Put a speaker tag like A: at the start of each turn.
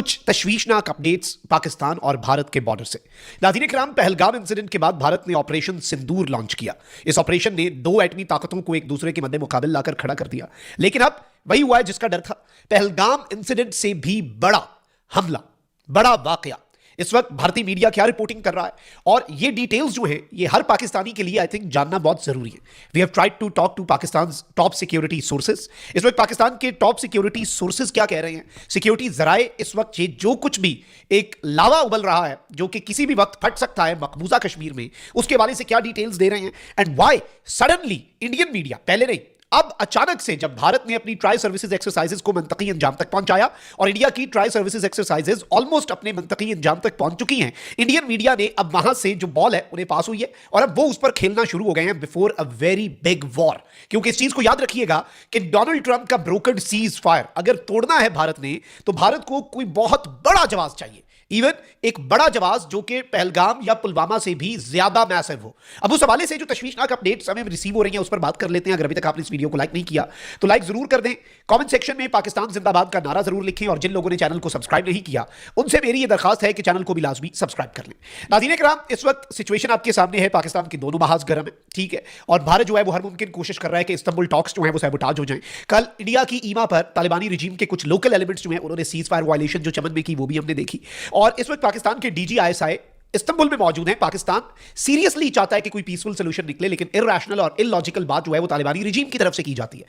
A: कुछ तशवीशनाक अपडेट्स पाकिस्तान और भारत के बॉर्डर से। नाज़रीन किराम, पहलगाम इंसिडेंट के बाद भारत ने ऑपरेशन सिंदूर लॉन्च किया। इस ऑपरेशन ने दो एटमी ताकतों को एक दूसरे के मद्दे मुकाबले लाकर खड़ा कर दिया। लेकिन अब वही हुआ है जिसका डर था। पहलगाम इंसिडेंट से भी बड़ा हमला, बड़ा वाकया इस वक्त भारतीय मीडिया क्या रिपोर्टिंग कर रहा है, और ये डिटेल्स जो है ये हर पाकिस्तानी के लिए आई थिंक जानना बहुत जरूरी है। We have tried to talk to Pakistan top security sources. इस वक्त पाकिस्तान के टॉप सिक्योरिटी सोर्सेज क्या कह रहे हैं, सिक्योरिटी जराए इस वक्त ये जो कुछ भी एक लावा उबल रहा है जो कि किसी भी वक्त फट सकता है मकबूजा कश्मीर में, उसके बारे से क्या डिटेल्स दे रहे हैं and why suddenly Indian media, पहले नहीं अब अचानक से जब भारत ने अपनी ट्राई सर्विसेज एक्सरसाइजेज को मंतकी अंजाम तक पहुंचाया और इंडिया की ट्राई सर्विसेज एक्सरसाइजेज ऑलमोस्ट अपने मंतकी अंजाम तक पहुंच चुकी हैं, इंडियन मीडिया ने अब वहां से जो बॉल है उन्हें पास हुई है और अब वो उस पर खेलना शुरू हो गए हैं before a very big war. क्योंकि इस चीज को याद रखिएगा कि डोनाल्ड ट्रंप का ब्रोकर्ड सीज फायर अगर तोड़ना है भारत ने, तो भारत को कोई बहुत बड़ा जवाब चाहिए, इवन एक बड़ा जवाब जो कि पहलगाम या पुलवामा से भी ज्यादा मैसिव हो। अब उस हवाले से जो तशवीशनाक अपडेट्स हमें रिसीव हो रही हैं उस पर बात कर लेते हैं। अगर अभी तक आपने इस वीडियो को लाइक नहीं किया तो लाइक जरूर कर दें, कमेंट सेक्शन में पाकिस्तान जिंदाबाद का नारा जरूर लिखें और जिन लोगों ने चैनल को सब्सक्राइब नहीं किया उनसे मेरी यह दरखास्त है कि चैनल को भी लाजमी सब्सक्राइब कर लें। नाज़रीन किराम, इस वक्त सिचुएशन आपके सामने है, पाकिस्तान के दोनों महाज गर्म है, ठीक है, और भारत जो है वो हर मुमकिन कोशिश कर रहा है कि इस्तांबुल टॉक्स जो है वो सैबोटाज हो जाए। कल इंडिया की ईमा पर तालिबानी रिजीम के कुछ लोकल एलिमेंट्स जो है उन्होंने सीज फायर वायलेशन जो चमन में की वो भी हमने देखी। और इस वक्त पाकिस्तान के DGISI इस्तांबुल में मौजूद है। पाकिस्तान सीरियसली चाहता है कि कोई पीसफुल सोल्यूशन निकले, लेकिन इरैशनल और इलॉजिकल बात जो है वो तालिबानी रिजीम की तरफ से की जाती है।